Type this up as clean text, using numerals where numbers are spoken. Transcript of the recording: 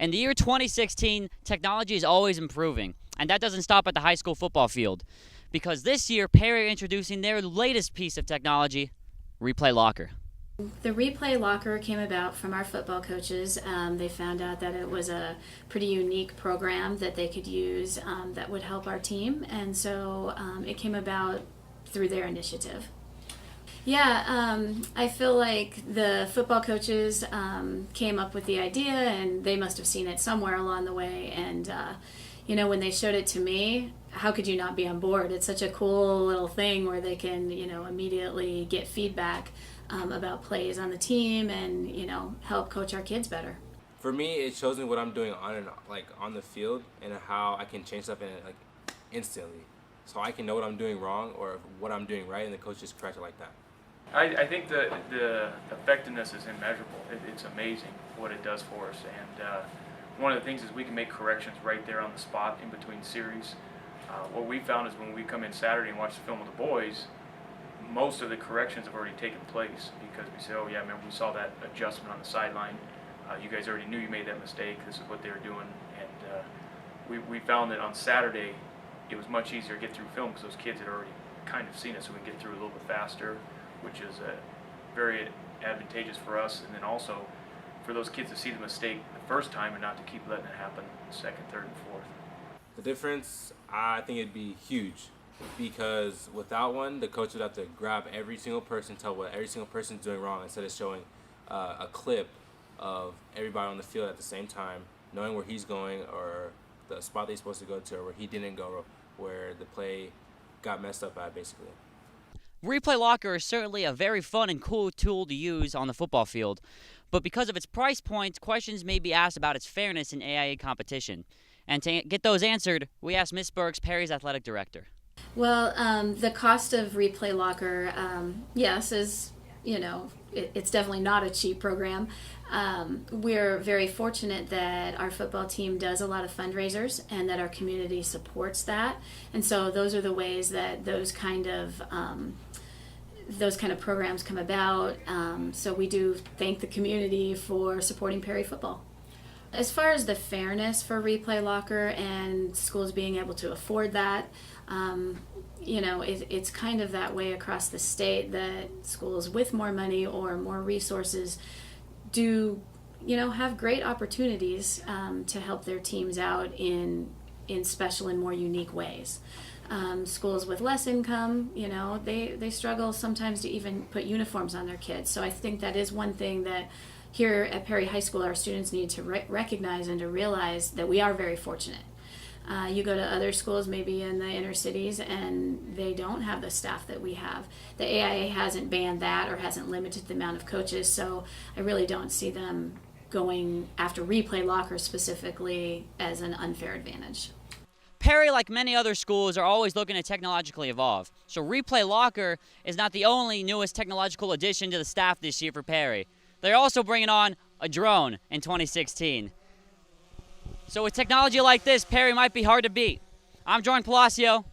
In the year 2016, technology is always improving, and that doesn't stop at the high school football field. Because this year, Perry are introducing their latest piece of technology, Replay Locker. The Replay Locker came about from our football coaches. They found out that it was a pretty unique program that they could use that would help our team, and so it came about through their initiative. Yeah, I feel like the football coaches came up with the idea, and they must have seen it somewhere along the way. And when they showed it to me, how could you not be on board? It's such a cool little thing where they can, immediately get feedback about plays on the team and, help coach our kids better. For me, it shows me what I'm doing on the field and how I can change stuff in it instantly, so I can know what I'm doing wrong or what I'm doing right, and the coach just corrects it like that. I think the effectiveness is immeasurable. It's amazing what it does for us, and one of the things is we can make corrections right there on the spot in between series. What we found is when we come in Saturday and watch the film with the boys, most of the corrections have already taken place because we say, oh yeah, remember we saw that adjustment on the sideline. You guys already knew you made that mistake. This is what they were doing, and we found that on Saturday it was much easier to get through film because those kids had already kind of seen it, so we can get through a little bit faster, which is very advantageous for us, and then also for those kids to see the mistake the first time and not to keep letting it happen second, third, and fourth. The difference, I think it'd be huge, because without one, the coach would have to grab every single person, tell what every single person's doing wrong, instead of showing a clip of everybody on the field at the same time, knowing where he's going or the spot they're supposed to go to or where he didn't go, where the play got messed up at, basically. Replay Locker is certainly a very fun and cool tool to use on the football field, but because of its price point, questions may be asked about its fairness in AIA competition. And to get those answered, we asked Ms. Burks, Perry's athletic director. Well, the cost of Replay Locker, yes, is, it's definitely not a cheap program. We're very fortunate that our football team does a lot of fundraisers and that our community supports that. And so those are the ways that those kind of programs come about. So we do thank the community for supporting Perry football. As far as the fairness for Replay Locker and schools being able to afford that, it's kind of that way across the state that schools with more money or more resources do, have great opportunities to help their teams out in special and more unique ways. Schools with less income, they struggle sometimes to even put uniforms on their kids. So I think that is one thing that here at Perry High School our students need to recognize and to realize that we are very fortunate. You go to other schools, maybe in the inner cities, and they don't have the staff that we have. The AIA hasn't banned that or hasn't limited the amount of coaches, so I really don't see them going after Replay Locker specifically as an unfair advantage. Perry, like many other schools, are always looking to technologically evolve. So Replay Locker is not the only newest technological addition to the staff this year for Perry. They're also bringing on a drone in 2016. So with technology like this, Perry might be hard to beat. I'm Joran Palacio.